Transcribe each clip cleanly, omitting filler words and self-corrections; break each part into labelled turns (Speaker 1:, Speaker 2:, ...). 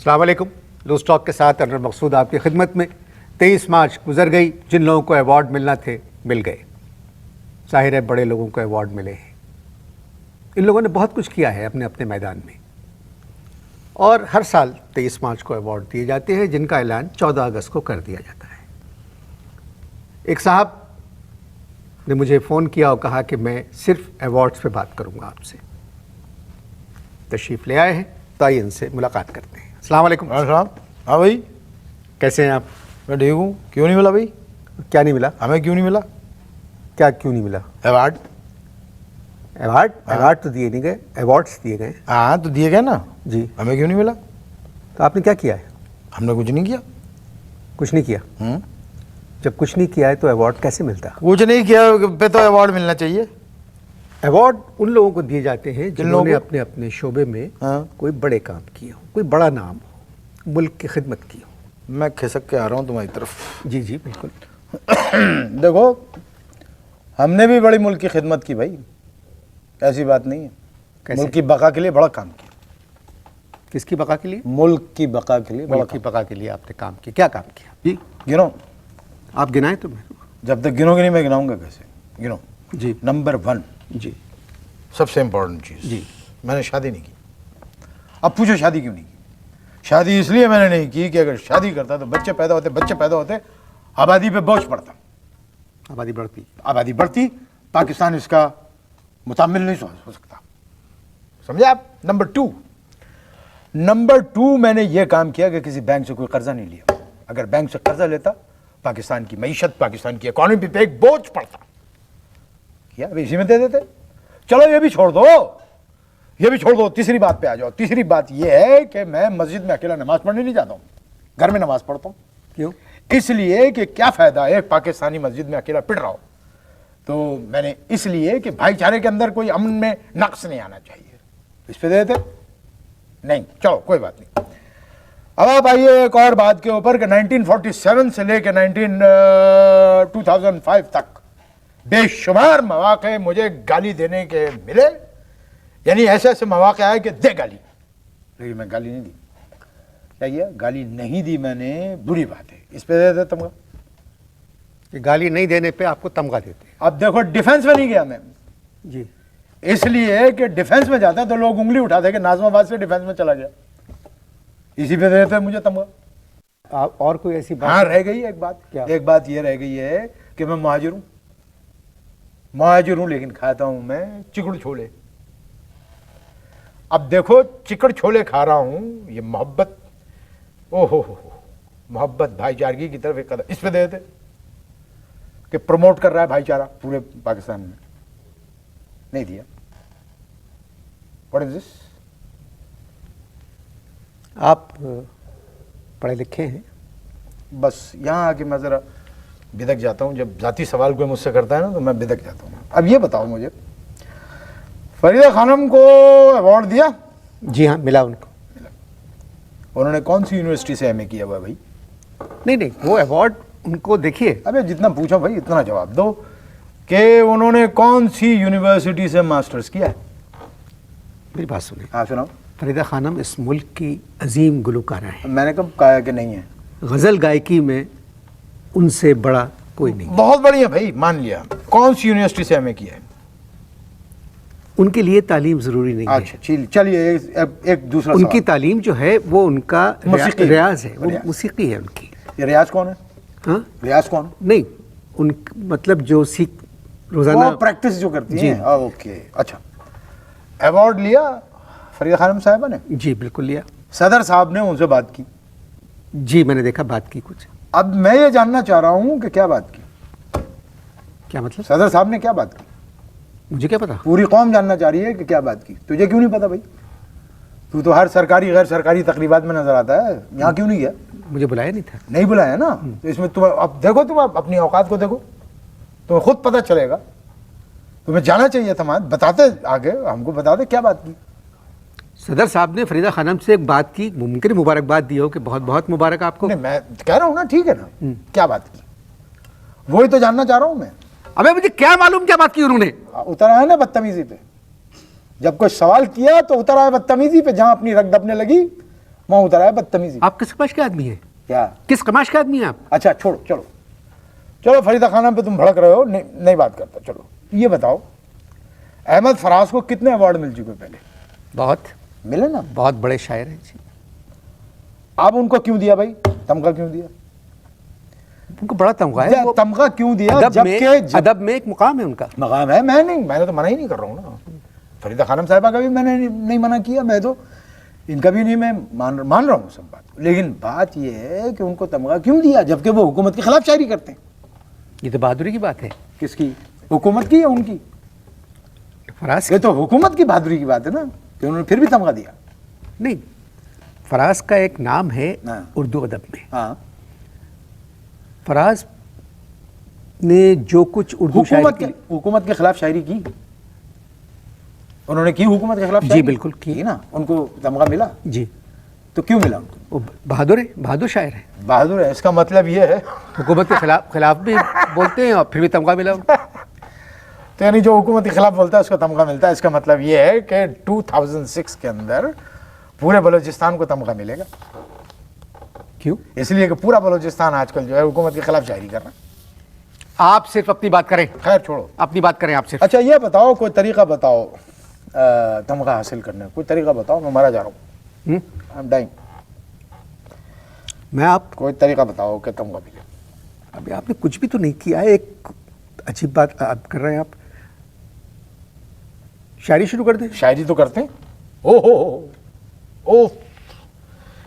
Speaker 1: अस्सलाम वालेकुम। Loose talk के साथ अनवर मकसूद आपकी खिदमत में। 23 मार्च गुजर गई, जिन लोगों को अवार्ड मिलना थे मिल गए। जाहिर है बड़े लोगों को अवार्ड मिले हैं। इन लोगों ने बहुत कुछ किया है अपने अपने मैदान में, और हर साल 23 मार्च को अवार्ड दिए जाते हैं, जिनका ऐलान 14 अगस्त को कर दिया जाता है। एक साहब ने मुझे फ़ोन किया और कहा कि मैं सिर्फ अवार्ड्स पे बात करूंगा आपसे। तशरीफ़ ले आए हैं, तो आइए इनसे मुलाकात करते हैं। अस्सलाम वालेकुम।
Speaker 2: हाँ भाई,
Speaker 1: कैसे हैं आप?
Speaker 2: मैं ठीक हूँ। क्यों नहीं मिला भाई?
Speaker 1: क्या नहीं मिला?
Speaker 2: हमें क्यों नहीं मिला?
Speaker 1: क्या क्यों नहीं मिला?
Speaker 2: अवार्ड।
Speaker 1: अवार्ड तो दिए नहीं गए, अवार्ड्स दिए गए।
Speaker 2: हाँ तो दिए गए ना
Speaker 1: जी।
Speaker 2: हमें क्यों नहीं मिला?
Speaker 1: तो आपने क्या किया है?
Speaker 2: हमने कुछ नहीं किया।
Speaker 1: कुछ नहीं किया? जब कुछ नहीं किया है तो अवार्ड कैसे मिलता?
Speaker 2: कुछ नहीं किया पे तो अवार्ड मिलना चाहिए।
Speaker 1: अवार्ड उन लोगों को दिए जाते हैं जिन्होंने अपने अपने शोबे में कोई बड़े काम किए हो, कोई बड़ा नाम हो, मुल्क की खिदमत की हो।
Speaker 2: मैं खिसक के आ रहा हूँ तुम्हारी तरफ।
Speaker 1: जी जी बिल्कुल।
Speaker 2: देखो, हमने भी बड़ी मुल्क की खिदमत की भाई, ऐसी बात नहीं है।
Speaker 1: कैसे?
Speaker 2: मुल्क की बका के लिए बड़ा काम किया।
Speaker 1: किसकी बका के लिए?
Speaker 2: मुल्क की बका के लिए।
Speaker 1: मुल्क की बका के लिए आपने काम किया। क्या काम किया जी?
Speaker 2: गिनो।
Speaker 1: आप गिनाएं तो मैं।
Speaker 2: जब तक गिनोगे नहीं मैं गिनाऊंगा कैसे? गिनो।
Speaker 1: जी।
Speaker 2: नंबर 1
Speaker 1: जी।
Speaker 2: सबसे इम्पोर्टेंट चीज़,
Speaker 1: जी।
Speaker 2: मैंने शादी नहीं की। अब पूछो शादी क्यों नहीं की? शादी इसलिए मैंने नहीं की कि अगर शादी करता तो बच्चे पैदा होते आबादी पे बोझ पड़ता, आबादी बढ़ती, पाकिस्तान इसका मुतामिल नहीं हो सकता। समझे आप? नंबर टू मैंने ये काम किया कि किसी बैंक से कोई कर्जा नहीं लिया। अगर बैंक से कर्जा लेता, पाकिस्तान की मईशत, पाकिस्तान की इकॉनमी पे एक बोझ पड़ता। क्या अब इसी में दे देते? चलो ये भी छोड़ दो, तीसरी बात पे आ जाओ। तीसरी बात ये है कि मैं मस्जिद में अकेला नमाज पढ़ने नहीं जाता हूँ, घर में नमाज पढ़ता हूँ।
Speaker 1: क्यों? इसलिए
Speaker 2: कि क्या फायदा है पाकिस्तानी मस्जिद में अकेला पिट रहा हो। तो मैंने इसलिए कि भाईचारे के अंदर कोई अमन में नक्स नहीं आना चाहिए, इस पे दे देते। नहीं, चलो कोई बात नहीं। अब आप आइए एक और बात के ऊपर कि 1947 से लेकर 2005 तक बेशुमार मौके मुझे गाली देने के मिले। यानी ऐसे ऐसे मौके आए कि दे गाली, लेकिन मैं गाली नहीं दी। क्या किया? गाली नहीं दी मैंने, बुरी बात है, इस पे दे दे तमगा।
Speaker 1: गाली नहीं देने पे आपको तमगा देते हैं।
Speaker 2: अब देखो, डिफेंस में नहीं गया मैं
Speaker 1: जी,
Speaker 2: इसलिए कि डिफेंस में जाता तो लोग उंगली उठाते कि नाजमाबाद से डिफेंस में चला गया, इसी पे देते मुझे तमगा।
Speaker 1: आप और कोई ऐसी बात?
Speaker 2: हाँ, रह गई एक बात।
Speaker 1: क्या?
Speaker 2: एक बात ये रह गई है कि मैं मुहाजिर हूं लेकिन खाता हूं मैं चिकड़ छोले। अब देखो, चिकड़ छोले खा रहा हूं, ये मोहब्बत, ओहो मोहब्बत भाईचारगी की तरफ एक कदम इस पे दे देते कि प्रमोट कर रहा है भाईचारा पूरे पाकिस्तान में। नहीं दिया। What is this?
Speaker 1: आप पढ़े लिखे हैं?
Speaker 2: बस यहाँ आके मैं ज़रा बिदक जाता हूँ। जब जाती सवाल कोई मुझसे करता है ना तो मैं बिदक जाता हूँ। अब ये बताओ मुझे, फरीदा खानम को अवार्ड दिया?
Speaker 1: जी हाँ, मिला उनको।
Speaker 2: उन्होंने कौन सी यूनिवर्सिटी से एमए किया हुआ भाई?
Speaker 1: नहीं, वो अवार्ड उनको देखिए।
Speaker 2: अबे जितना पूछो भाई इतना जवाब दो कि उन्होंने कौन सी यूनिवर्सिटी से मास्टर्स किया है।
Speaker 1: मेरी बात सुनिए।
Speaker 2: हाँ सुनाओ।
Speaker 1: फरीदा खानम इस मुल्क की अजीम गुलकारा है।
Speaker 2: मैंने कब कहा कि नहीं है?
Speaker 1: गज़ल गायकी में उनसे बड़ा कोई नहीं।
Speaker 2: बहुत बढ़िया भाई, मान लिया। कौन सी यूनिवर्सिटी से एमए किया है?
Speaker 1: उनके लिए तालीम जरूरी नहीं है।
Speaker 2: अच्छा चलिए एक दूसरा
Speaker 1: उनकी तालीम जो है वो उनका रियाज है, वो
Speaker 2: रियाज।
Speaker 1: मौसीकी है उनकी।
Speaker 2: ये रियाज कौन है?
Speaker 1: हाँ,
Speaker 2: रियाज कौन?
Speaker 1: नहीं, उन मतलब जो सीख रोजाना
Speaker 2: प्रैक्टिस जो करती हैं। ओके, अच्छा। अवार्ड लिया फरीदा खानम साहिबा ने?
Speaker 1: जी बिल्कुल लिया।
Speaker 2: सदर साहब ने उनसे बात की?
Speaker 1: जी मैंने देखा, बात की कुछ।
Speaker 2: अब मैं ये जानना चाह रहा हूं कि क्या बात की?
Speaker 1: क्या मतलब?
Speaker 2: सदर साहब ने क्या बात की?
Speaker 1: मुझे क्या पता?
Speaker 2: पूरी कौम जानना चाह रही है कि क्या बात की। तुझे क्यों नहीं पता भाई? तू तो हर सरकारी गैर सरकारी तकरीबात में नजर आता है, यहाँ क्यों नहीं गया?
Speaker 1: मुझे बुलाया नहीं था।
Speaker 2: नहीं बुलाया ना, तो इसमें तुम अब देखो, तुम अपनी औकात को देखो, तुम्हें खुद पता चलेगा। तुम्हें जाना चाहिए था, बताते आगे हमको, बताते क्या बात की।
Speaker 1: सदर साहब ने फरीदा खानम से एक बात की, मुमकिन मुबारकबाद दी हो कि बहुत बहुत मुबारक आपको।
Speaker 2: नहीं, मैं कह रहा हूँ ना, ठीक है ना, क्या बात की वही तो जानना चाह रहा हूँ मैं।
Speaker 1: अबे मुझे क्या मालूम क्या बात की उन्होंने?
Speaker 2: उतर आया ना बदतमीजी पे, जब कोई सवाल किया तो उतर आया बदतमीजी पे, जहां अपनी रग दबने लगी वहां उतर आया बदतमीजी।
Speaker 1: आप किस कमाश के आदमी हैं?
Speaker 2: क्या?
Speaker 1: किस कमाश के आदमी हैं आप?
Speaker 2: अच्छा छोड़ो, चलो चलो, फरीदा खानम पे तुम भड़क रहे हो, नहीं बात करता। चलो ये बताओ, अहमद फराज को कितने अवार्ड मिल चुके पहले?
Speaker 1: बहुत
Speaker 2: मिले ना,
Speaker 1: बहुत बड़े शायर हैं जी।
Speaker 2: आप उनको क्यों दिया भाई, तमगा क्यों दिया?
Speaker 1: उनको बड़ा तमगा है। वो
Speaker 2: तमगा क्यों दिया?
Speaker 1: अदब में एक मुकाम है उनका।
Speaker 2: मकाम है, मैंने तो मना ही नहीं कर रहा हूँ ना। फरीदा खानम साहिबा का भी मैंने नहीं मना किया, मैं तो इनका भी नहीं, मैं मान रहा हूँ सब बात। लेकिन बात यह है कि उनको तमगा क्यों दिया जबकि वो हुकूमत के खिलाफ शायरी करते हैं?
Speaker 1: ये तो बहादुरी की बात है।
Speaker 2: किसकी? हुकूमत की या उनकी?
Speaker 1: फराज
Speaker 2: ये तो हुकूमत की बहादुरी की बात है ना कि उन्होंने फिर भी तमगा दिया।
Speaker 1: नहीं, फराज का एक नाम है
Speaker 2: हाँ।
Speaker 1: उर्दू अदब में।
Speaker 2: हाँ,
Speaker 1: फराज ने जो कुछ उर्दू
Speaker 2: हुकूमत के खिलाफ शायरी की, उन्होंने की हुकूमत के खिलाफ शायरी?
Speaker 1: जी बिल्कुल की
Speaker 2: ना। उनको तमगा मिला?
Speaker 1: जी।
Speaker 2: तो क्यों मिला उनको?
Speaker 1: वो बहादुर है, बहादुर शायर है।
Speaker 2: बहादुर है, इसका मतलब ये है
Speaker 1: हुकूमत के खिलाफ भी बोलते हैं और फिर भी तमगा मिला उनको।
Speaker 2: तो यानी जो हुकूमत के खिलाफ बोलता है उसको तमगा मिलता है। इसका मतलब ये है कि 2006 के अंदर पूरे बलूचिस्तान को तमगा मिलेगा।
Speaker 1: क्यों?
Speaker 2: इसलिए कि पूरा बलूचिस्तान आजकल जो है हुकूमत के खिलाफ शायरी कर रहा है।
Speaker 1: आप सिर्फ अपनी बात करें।
Speaker 2: खैर छोड़ो,
Speaker 1: अपनी बात करें आप सिर्फ।
Speaker 2: अच्छा ये बताओ, कोई तरीका बताओ तमगा हासिल करने का, कोई तरीका बताओ। मैं मारा जा रहा हूँ, आई एम डाइंग।
Speaker 1: मैं आप
Speaker 2: कोई तरीका बताओ कि तमगा मिले।
Speaker 1: अभी आपने कुछ भी तो नहीं किया है। एक अजीब बात आप कर रहे हैं। आप शायरी शुरू कर दें।
Speaker 2: शायरी तो करते हैं, ओ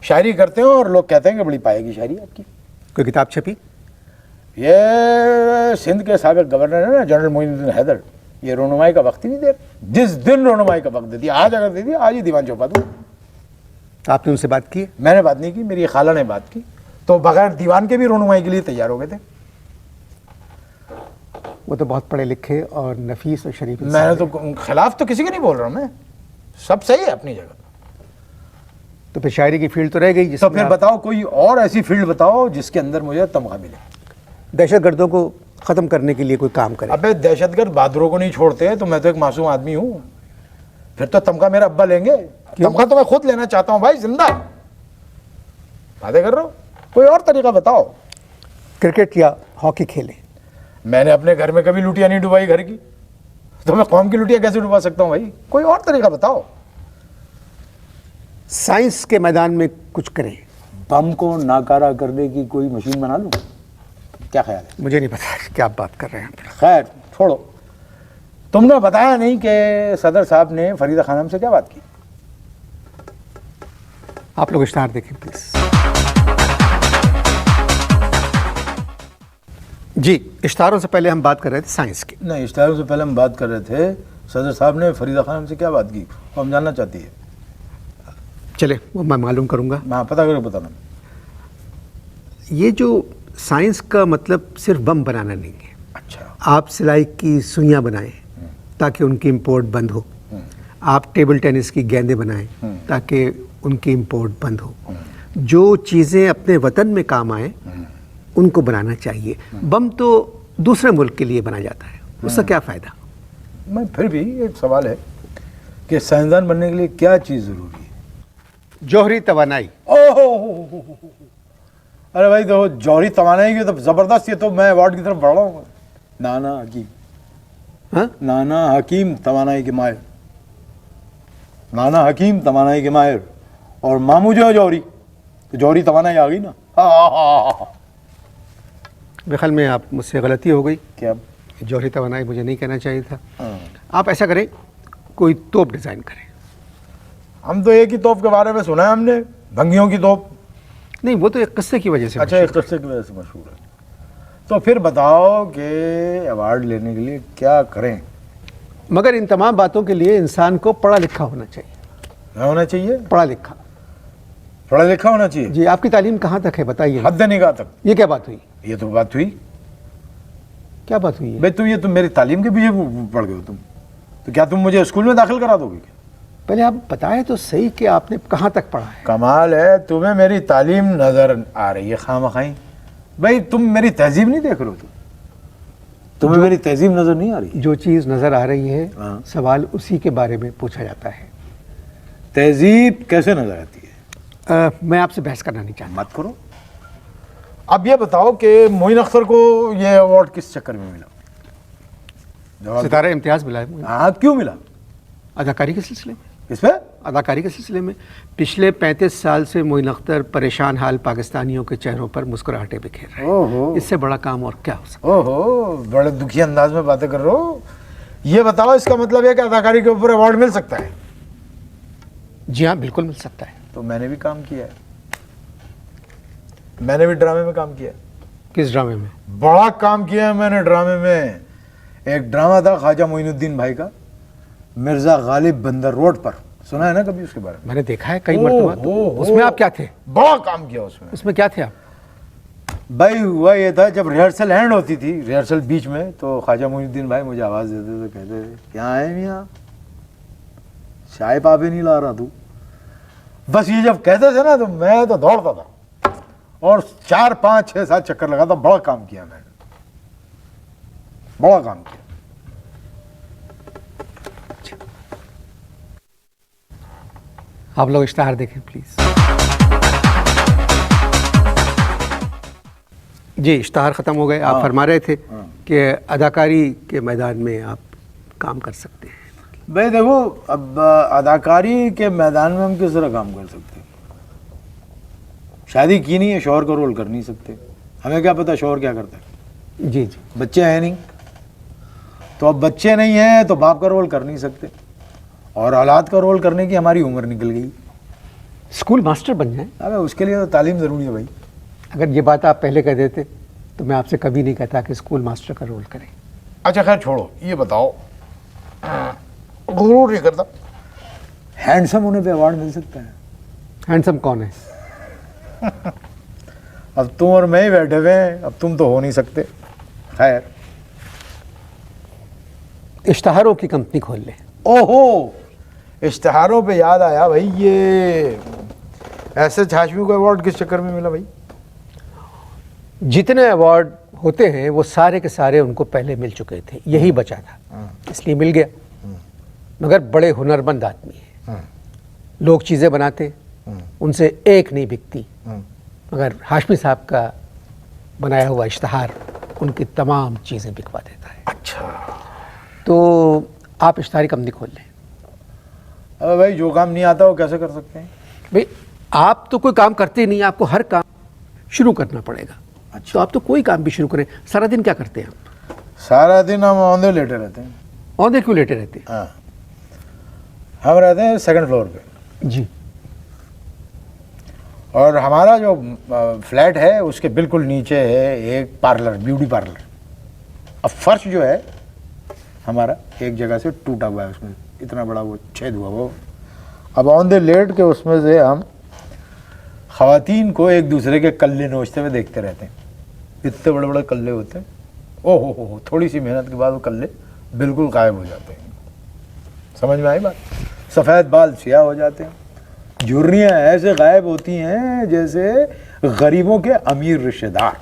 Speaker 2: शायरी करते हैं और लोग कहते हैं कि बड़ी पाएगी शायरी आपकी।
Speaker 1: कोई किताब छपी?
Speaker 2: ये सिंध के साबिक गवर्नर है ना जनरल मोइनुद्दीन हैदर, ये रोनुमाई का वक्त ही नहीं दे रहे। जिस दिन रोनुमाई का वक्त दे दिया, आज अगर दे दिया आज ही दीवान छपा दूँ।
Speaker 1: तो आपने उनसे बात की?
Speaker 2: मैंने बात नहीं की, मेरी खाला ने बात की। तो बगैर दीवान के भी रोनुमाई के लिए तैयार हो गए थे।
Speaker 1: वो तो बहुत पढ़े लिखे और नफीस और शरीफ।
Speaker 2: मैंने तो खिलाफ तो किसी के नहीं बोल रहा हूँ, मैं सब सही है अपनी जगह।
Speaker 1: तो फिर शायरी की फील्ड तो रह गई।
Speaker 2: तो फिर बताओ कोई और ऐसी फील्ड बताओ जिसके अंदर मुझे तमगा मिले।
Speaker 1: दहशतगर्दों को खत्म करने के लिए कोई काम करे।
Speaker 2: अबे दहशतगर्द बहादुरों को नहीं छोड़ते, तो मैं तो एक मासूम आदमी हूँ। फिर तो तमगा मेरा अब्बा लेंगे। तमगा तो मैं खुद लेना चाहता हूँ भाई, जिंदा बातें कर रहा हूँ। कोई और तरीका बताओ।
Speaker 1: क्रिकेट या हॉकी खेले।
Speaker 2: मैंने अपने घर में कभी लुटिया नहीं डुबाई घर की, तो मैं कौम की लुटिया कैसे डुबा सकता हूँ भाई? कोई और तरीका बताओ।
Speaker 1: साइंस के मैदान में कुछ करें।
Speaker 2: बम को नाकारा करने की कोई मशीन बना लूं, क्या ख्याल है?
Speaker 1: मुझे नहीं पता क्या आप बात कर रहे हैं।
Speaker 2: खैर छोड़ो, तुमने बताया नहीं कि सदर साहब ने फरीदा खानम से क्या बात की।
Speaker 1: आप लोग इश्ताहार देखें प्लीज। जी, इश्तारों से पहले हम बात कर रहे थे साइंस की।
Speaker 2: नहीं, इश्तारों से पहले हम बात कर रहे थे सदर साहब ने फरीदा खानम से क्या बात की, वो हम जानना चाहती है।
Speaker 1: चले वो मैं मालूम करूंगा।
Speaker 2: हाँ पता करो, बताना।
Speaker 1: ये जो साइंस का मतलब सिर्फ बम बनाना नहीं है।
Speaker 2: अच्छा।
Speaker 1: आप सिलाई की सुइयां बनाएं ताकि उनकी इंपोर्ट बंद हो। आप टेबल टेनिस की गेंदें बनाएं ताकि उनकी इंपोर्ट बंद हो। जो चीज़ें अपने वतन में काम आए उनको बनाना चाहिए। बम तो दूसरे मुल्क के लिए बना जाता है, उसका क्या फ़ायदा?
Speaker 2: मैं फिर भी एक सवाल है कि साइंसदान बनने के लिए क्या चीज़ ज़रूरी है?
Speaker 1: जौहरी तवानाई।
Speaker 2: ओहो, अरे भाई तो जौहरी तवानाई की तो ज़बरदस्त, ये तो मैं अवार्ड की तरफ बढ़ रहा हूँ। नाना हकीम,
Speaker 1: हाँ?
Speaker 2: नाना हकीम तवानाई के माहिर, नाना हकीम तवानाई के माहिर, और मामू जो है जौहरी, तो जौहरी तवानाई आ गई ना।
Speaker 1: मेरे ख्याल में आप मुझसे गलती हो गई।
Speaker 2: क्या?
Speaker 1: जौहरी तवानाई मुझे नहीं कहना चाहिए था। आप ऐसा करें, कोई तोप डिज़ाइन करें।
Speaker 2: हम तो एक ही तोप के बारे में सुना है हमने, भंगियों की तोप।
Speaker 1: नहीं, वो तो एक किस्से की वजह से।
Speaker 2: अच्छा, एक किस्से की वजह से मशहूर है। तो फिर बताओ कि अवार्ड लेने के लिए क्या करें?
Speaker 1: मगर इन तमाम बातों के लिए इंसान को पढ़ा लिखा होना चाहिए।
Speaker 2: क्या होना चाहिए?
Speaker 1: पढ़ा लिखा।
Speaker 2: पढ़ा लिखा होना चाहिए।
Speaker 1: जी, आपकी तालीम कहाँ तक है बताइए।
Speaker 2: हद निगाह तक।
Speaker 1: ये क्या बात हुई?
Speaker 2: ये तो बात हुई।
Speaker 1: क्या बात हुई है?
Speaker 2: भाई तुम मेरी तालीम के पीछे पड़ गए हो तुम, तो क्या तुम मुझे स्कूल में दाखिल करा दोगे क्या?
Speaker 1: पहले आप बताएं तो सही कि आपने कहाँ तक पढ़ा है।
Speaker 2: कमाल है, तुम्हें मेरी तालीम नजर आ रही है खामखाई। भाई तुम मेरी तहजीब नहीं देख रहे हो, तुम्हें मेरी तहजीब नजर नहीं आ रही।
Speaker 1: जो चीज़ नजर आ रही है,
Speaker 2: हाँ।
Speaker 1: सवाल उसी के बारे में पूछा जाता है।
Speaker 2: तहजीब कैसे नजर आती है?
Speaker 1: मैं आपसे बहस करना नहीं चाहता।
Speaker 2: मत करो। अब ये बताओ कि मोइन अख्तर को ये अवार्ड किस चक्कर में मिला? जवाब
Speaker 1: सितारा इम्तियाज़ मिला है मुझे।
Speaker 2: हाँ, क्यों मिला?
Speaker 1: अदाकारी के सिलसिले में।
Speaker 2: इसमें
Speaker 1: अदाकारी के सिलसिले में पिछले 35 साल से मोइन अख्तर परेशान हाल पाकिस्तानियों के चेहरों पर मुस्कुराहटें बिखेर रहे हैं।
Speaker 2: ओहो
Speaker 1: इससे बड़ा काम और क्या हो सकता है?
Speaker 2: ओहो, बड़े दुखी अंदाज में बातें कर रहे हो। ये बताओ, इसका मतलब है कि अदाकारी के ऊपर अवार्ड मिल सकता है?
Speaker 1: जी हाँ, बिल्कुल मिल सकता है।
Speaker 2: तो मैंने भी काम किया है, मैंने भी ड्रामे में काम किया है।
Speaker 1: किस ड्रामे में?
Speaker 2: बड़ा काम किया है मैंने ड्रामे में। एक ड्रामा था ख्वाजा मोइनुद्दीन भाई का, मिर्जा गालिब बंदर रोड पर। सुना है ना कभी उसके बारे में?
Speaker 1: मैंने देखा है कई मरतबा। तो उसमें आप क्या थे?
Speaker 2: बड़ा काम किया उसमें।
Speaker 1: उसमें क्या थे आप?
Speaker 2: भाई हुआ ये था, जब रिहर्सल एंड होती थी, रिहर्सल बीच में, तो ख्वाजा मोइनुद्दीन भाई मुझे आवाज़ देते थे, कहते क्या है मियाँ, चाय पापे नहीं ला रहा तू? बस ये जब कहते थे ना तो मैं तो दौड़ता था और 4 5 6 7 चक्कर लगाता। बड़ा काम किया मैंने, बड़ा काम किया।
Speaker 1: आप लोग इश्तहार देखें प्लीज। जी, इश्तहार ख़त्म हो गए। आप फरमा रहे थे कि अदाकारी के मैदान में आप काम कर सकते हैं।
Speaker 2: भाई देखो, अब अदाकारी के मैदान में हम किस तरह काम कर सकते हैं? शादी की नहीं है, शौहर का रोल कर नहीं सकते। हमें क्या पता शौहर क्या करता है?
Speaker 1: जी जी।
Speaker 2: बच्चे हैं नहीं, तो अब बच्चे नहीं हैं तो बाप का रोल कर नहीं सकते, और औलाद का रोल करने की हमारी उम्र निकल गई।
Speaker 1: स्कूल मास्टर बन जाएं।
Speaker 2: अबे उसके लिए तो तालीम ज़रूरी है भाई।
Speaker 1: अगर ये बात आप पहले कह देते तो मैं आपसे कभी नहीं कहता कि स्कूल मास्टर का रोल करें।
Speaker 2: अच्छा खैर छोड़ो, ये बताओ, गुरूर नहीं करता, हैंडसम होने पे अवार्ड मिल सकता है?
Speaker 1: हैंडसम कौन है?
Speaker 2: अब तुम और मैं ही बैठे हुए हैं, अब तुम तो हो नहीं सकते। खैर,
Speaker 1: इश्तहारों की कंपनी खोल ले।
Speaker 2: ओहो, इश्तहारों पे याद आया भाई, ये एस एच हाशमी को अवार्ड किस चक्कर में मिला भाई?
Speaker 1: जितने अवार्ड होते हैं वो सारे के सारे उनको पहले मिल चुके थे, यही बचा था इसलिए मिल गया। मगर बड़े हुनरमंद आदमी है, लोग चीज़ें बनाते, उनसे एक नहीं बिकती, मगर हाशमी साहब का बनाया हुआ इश्तहार उनकी तमाम चीज़ें बिकवा देता है।
Speaker 2: अच्छा,
Speaker 1: तो आप इश्तहारी कंपनी खोल लें।
Speaker 2: अबे भाई, जो काम नहीं आता वो कैसे कर सकते हैं?
Speaker 1: भाई आप तो कोई काम करते ही नहीं, आपको हर काम शुरू करना पड़ेगा।
Speaker 2: अच्छा।
Speaker 1: तो आप तो कोई काम भी शुरू करें। सारा दिन क्या करते हैं आप?
Speaker 2: सारा दिन हम औंधे लेटे रहते हैं।
Speaker 1: औंधे क्यों लेटे रहते हैं?
Speaker 2: हाँ, हम रहते हैं 2nd फ्लोर पे
Speaker 1: जी।
Speaker 2: और हमारा जो फ्लैट है उसके बिल्कुल नीचे है एक पार्लर, ब्यूटी पार्लर। अब फर्श जो है हमारा एक जगह से टूटा हुआ है, उसमें इतना बड़ा वो छेद हुआ वो। अब औंधे लेट के उसमें से हम ख़वातीन को एक दूसरे के कल्ले नोचते हुए देखते रहते हैं। इतने बड़े बड़े कल्ले होते हैं, ओहो हो, थोड़ी सी मेहनत के बाद वो कल्ले बिल्कुल गायब हो जाते हैं। समझ में आई बात? सफ़ेद बाल सियाह हो जाते हैं, झुर्रियाँ ऐसे गायब होती हैं जैसे गरीबों के अमीर रिश्तेदार।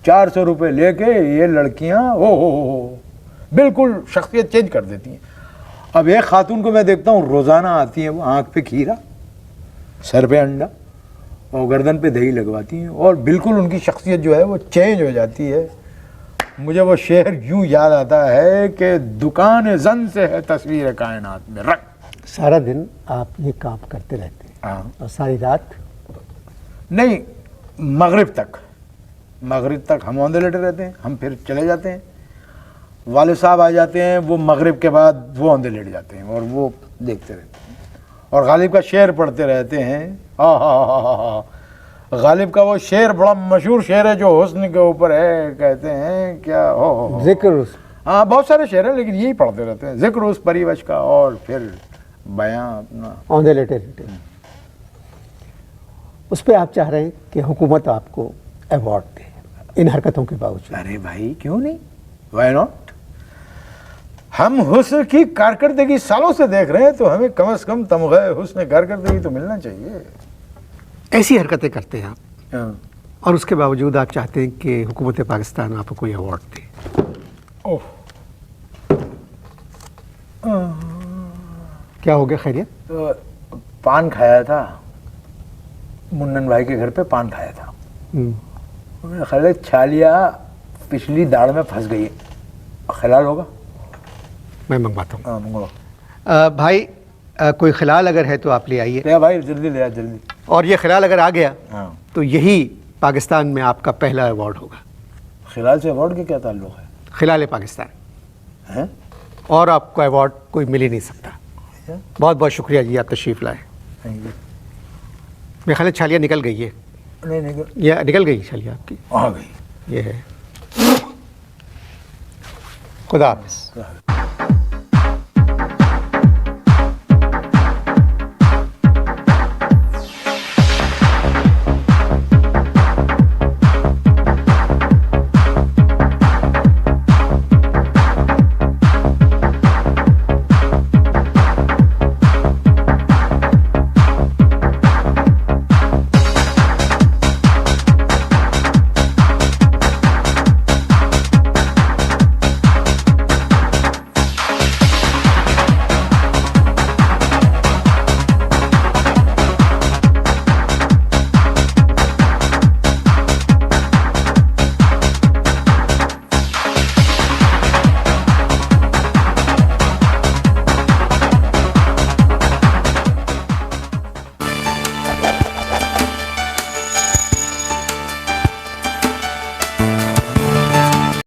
Speaker 2: 400 रुपये लेके ये लड़कियाँ हो बिल्कुल शख्सियत चेंज कर देती हैं। अब एक खातून को मैं देखता हूँ रोज़ाना आती है, वो आँख पे खीरा, सर पे अंडा और गर्दन पे दही लगवाती हैं, और बिल्कुल उनकी शख्सियत जो है वो चेंज हो जाती है। मुझे वो शेर यूँ याद आता है कि दुकान जन से है तस्वीर कायनात में रख।
Speaker 1: सारा दिन आप ये काम करते रहते हैं?
Speaker 2: हाँ।
Speaker 1: और सारी रात?
Speaker 2: नहीं, मगरिब तक हम औंधे लेटे रहते हैं, हम फिर चले जाते हैं। वाले साहब आ जाते हैं, वो मगरिब के बाद वो औंधे लेट जाते हैं और वो देखते रहते हैं और गालिब का शेर पढ़ते रहते हैं। हा। गालिब का वो शेर बड़ा मशहूर शेर है जो हुस्न के ऊपर है, कहते हैं क्या हो
Speaker 1: जिक्र।
Speaker 2: हाँ, बहुत सारे शेर हैं लेकिन यही पढ़ते रहते हैं, जिक्र उस परिवश का और फिर बयां अपना।
Speaker 1: औंधे लेटे उस पर आप चाह रहे हैं कि हुकूमत आपको अवार्ड दे इन हरकतों के बावजूद?
Speaker 2: अरे भाई क्यों नहीं, व्हाई नॉट? हम हुस्न की कारकर्दगी सालों से देख रहे हैं, तो हमें कम से कम तमगा हुस्न कारकर्दगी तो मिलना चाहिए।
Speaker 1: ऐसी हरकतें करते हैं आप
Speaker 2: हाँ।
Speaker 1: और उसके बावजूद आप चाहते हैं कि हुकूमत पाकिस्तान आपको कोई अवार्ड दे?
Speaker 2: ओह,
Speaker 1: क्या हो गया, खैरियत?
Speaker 2: तो पान खाया था मुन्नन भाई के घर पे पान खाया था।
Speaker 1: हम्म।
Speaker 2: मेरा ख्याल है छालिया पिछली दाढ़ में फंस गई है, खिलाल होगा।
Speaker 1: मैं मंगवाता हूँ।
Speaker 2: हाँ मंगवा
Speaker 1: भाई कोई ख्याल अगर है तो आप ले आइए,
Speaker 2: ले भाई, जल्दी ले आ जल्दी।
Speaker 1: और ये ख्याल अगर आ गया
Speaker 2: हाँ
Speaker 1: तो यही पाकिस्तान में आपका पहला अवार्ड होगा।
Speaker 2: खिलाल से अवार्ड के क्या ताल्लुक है?
Speaker 1: खिलाल पाकिस्तान,
Speaker 2: हैं?
Speaker 1: और आपको अवार्ड कोई मिल ही नहीं सकता। बहुत बहुत शुक्रिया जी, आप तशरीफ़ लाए।
Speaker 2: नहीं
Speaker 1: मेरे ख्याल है छालिया निकल गई है।
Speaker 2: नहीं
Speaker 1: ये निकल गई छालिया आपकी,
Speaker 2: आ गई।
Speaker 1: ये है। खुदा हाफ़िज़।